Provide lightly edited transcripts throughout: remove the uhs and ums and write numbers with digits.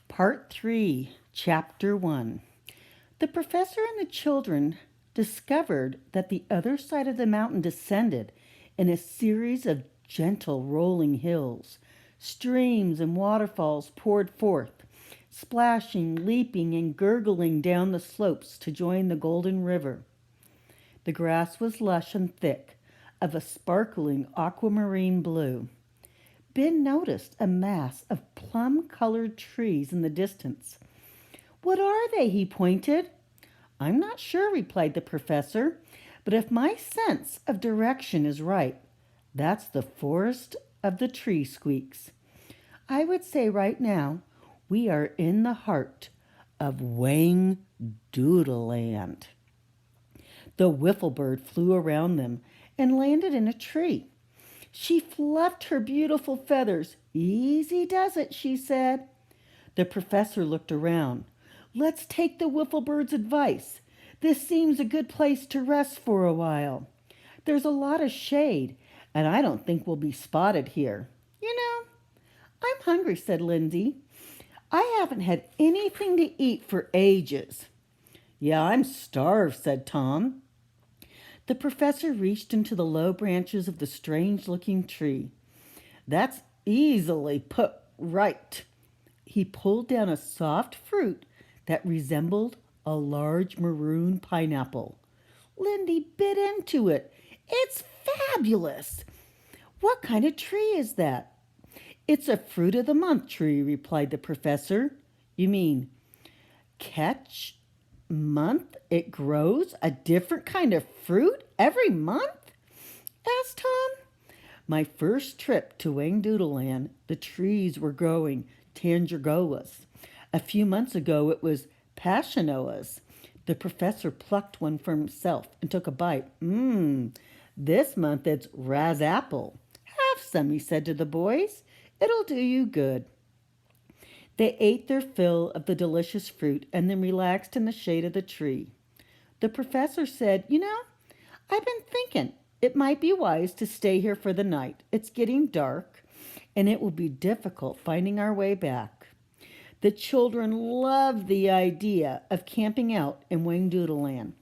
Part 3, Chapter 1. The professor and the children discovered that the other side of the mountain descended in a series of gentle rolling hills. Streams and waterfalls poured forth, splashing, leaping, and gurgling down the slopes to join the golden river. The grass was lush and thick, of a sparkling aquamarine blue. Ben noticed a mass of plum-colored trees in the distance. "What are they?" he pointed. "I'm not sure," replied the professor, "but if my sense of direction is right, that's the forest of the tree squeaks. I would say right now we are in the heart of Wangdoodleland." The wiffle bird flew around them and landed in a tree. She fluffed her beautiful feathers. "Easy does it," she said. The professor looked around. "Let's take the wiffle bird's advice. This seems a good place to rest for a while. There's a lot of shade, and I don't think we'll be spotted here." "You know, I'm hungry," said Lindsay. "I haven't had anything to eat for ages." "Yeah, I'm starved," said Tom. The professor reached into the low branches of the strange-looking tree. "That's easily put right." He pulled down a soft fruit that resembled a large maroon pineapple. Lindy bit into it. "It's fabulous." "What kind of tree is that?" "It's a fruit of the month tree," replied the professor. "You mean catch month it grows a different kind of fruit every month?" asked Tom. "My first trip to Wangdoodleland, the trees were growing tangergoas. A few months ago it was passionoas." The professor plucked one for himself and took a bite. This month it's razapple." "Have some," he said to the boys. "It'll do you good." They ate their fill of the delicious fruit and then relaxed in the shade of the tree. The professor said, "You know, I've been thinking it might be wise to stay here for the night. It's getting dark, and it will be difficult finding our way back." The children loved the idea of camping out in Wangdoodleland.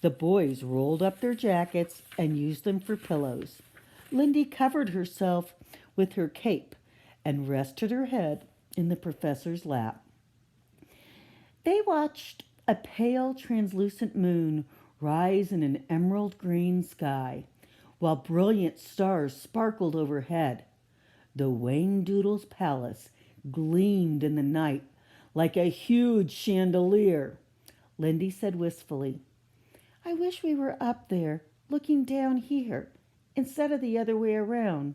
The boys rolled up their jackets and used them for pillows. Lindy covered herself with her cape and rested her head in the professor's lap. They watched a pale, translucent moon rise in an emerald green sky, while brilliant stars sparkled overhead. The Wangdoodles' palace gleamed in the night like a huge chandelier. Lindy said wistfully, "I wish we were up there, looking down here, instead of the other way around."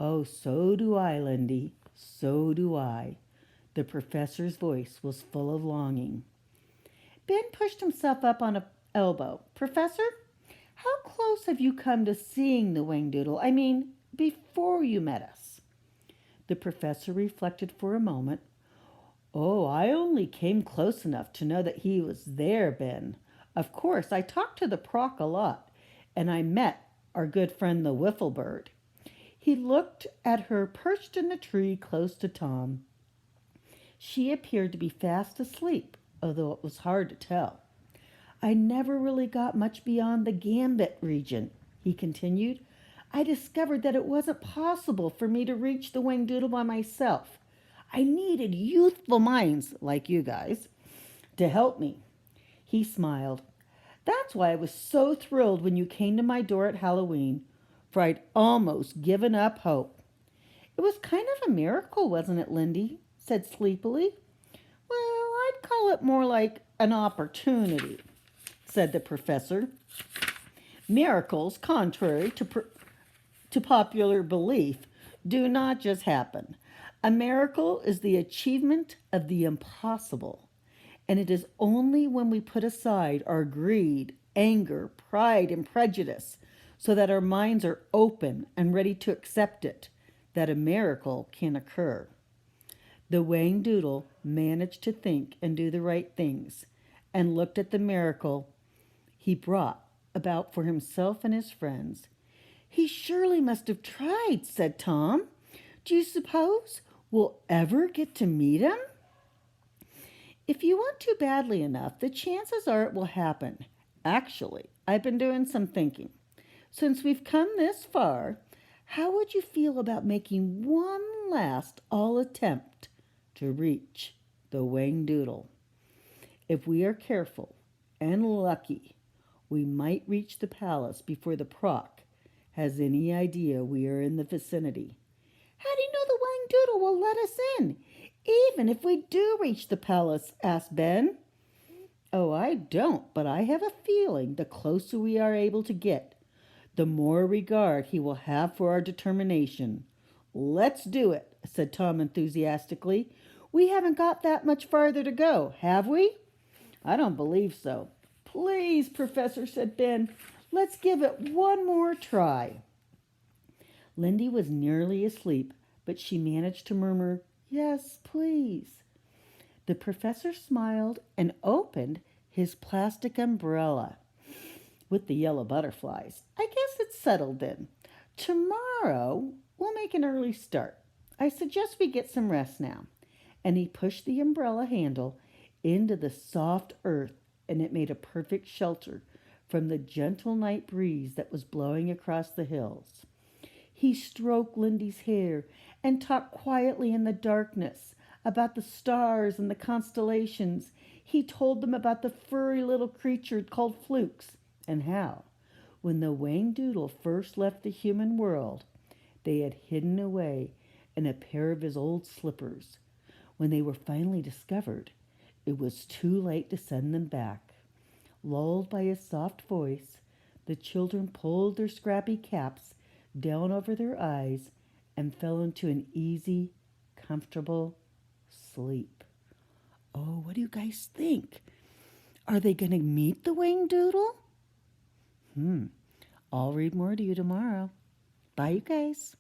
"Oh, so do I, Lindy. So do I." The professor's voice was full of longing. Ben pushed himself up on an elbow. "Professor, how close have you come to seeing the Wangdoodle? I mean, before you met us?" The professor reflected for a moment. "Oh, I only came close enough to know that he was there, Ben. Of course, I talked to the proc a lot, and I met our good friend the wiffle bird." He looked at her perched in the tree close to Tom. She appeared to be fast asleep, although it was hard to tell. "I never really got much beyond the Gambit region," he continued. "I discovered that it wasn't possible for me to reach the Wangdoodle by myself. I needed youthful minds, like you guys, to help me." He smiled. "That's why I was so thrilled when you came to my door at Halloween, for I'd almost given up hope." "It was kind of a miracle, wasn't it?" Lindy said sleepily. "Well, I'd call it more like an opportunity," said the professor. "Miracles, contrary to popular belief, do not just happen. A miracle is the achievement of the impossible, and it is only when we put aside our greed, anger, pride, and prejudice, so that our minds are open and ready to accept it, that a miracle can occur." The Wangdoodle managed to think and do the right things, and looked at the miracle he brought about for himself and his friends. "He surely must have tried," said Tom. "Do you suppose we'll ever get to meet him? If you want to badly enough, the chances are it will happen. Actually, I've been doing some thinking. Since we've come this far, how would you feel about making one last all attempt to reach the Wangdoodle? If we are careful and lucky, we might reach the palace before the Proc has any idea we are in the vicinity. How do you know the Wangdoodle will let us in, even if we do reach the palace? Asked Ben. Oh, I don't, but I have a feeling the closer we are able to get, the more regard he will have for our determination. Let's do it, said Tom enthusiastically. We haven't got that much farther to go, have we? I don't believe so. Please, Professor, said Ben. Let's give it one more try. Lindy was nearly asleep, but she managed to murmur, Yes, please. The professor smiled and opened his plastic umbrella with the yellow butterflies. I guess it's settled then. Tomorrow we'll make an early start. I suggest we get some rest now. And he pushed the umbrella handle into the soft earth, and it made a perfect shelter from the gentle night breeze that was blowing across the hills. He stroked Lindy's hair and talked quietly in the darkness about the stars and the constellations. He told them about the furry little creature called Flukes and how, when the Wangdoodle first left the human world, they had hidden away in a pair of his old slippers. When they were finally discovered, it was too late to send them back. Lulled by his soft voice, the children pulled their scrappy caps down over their eyes and fell into an easy, comfortable sleep. Oh, what do you guys think? Are they going to meet the Wangdoodle? I'll read more to you tomorrow. Bye, you guys.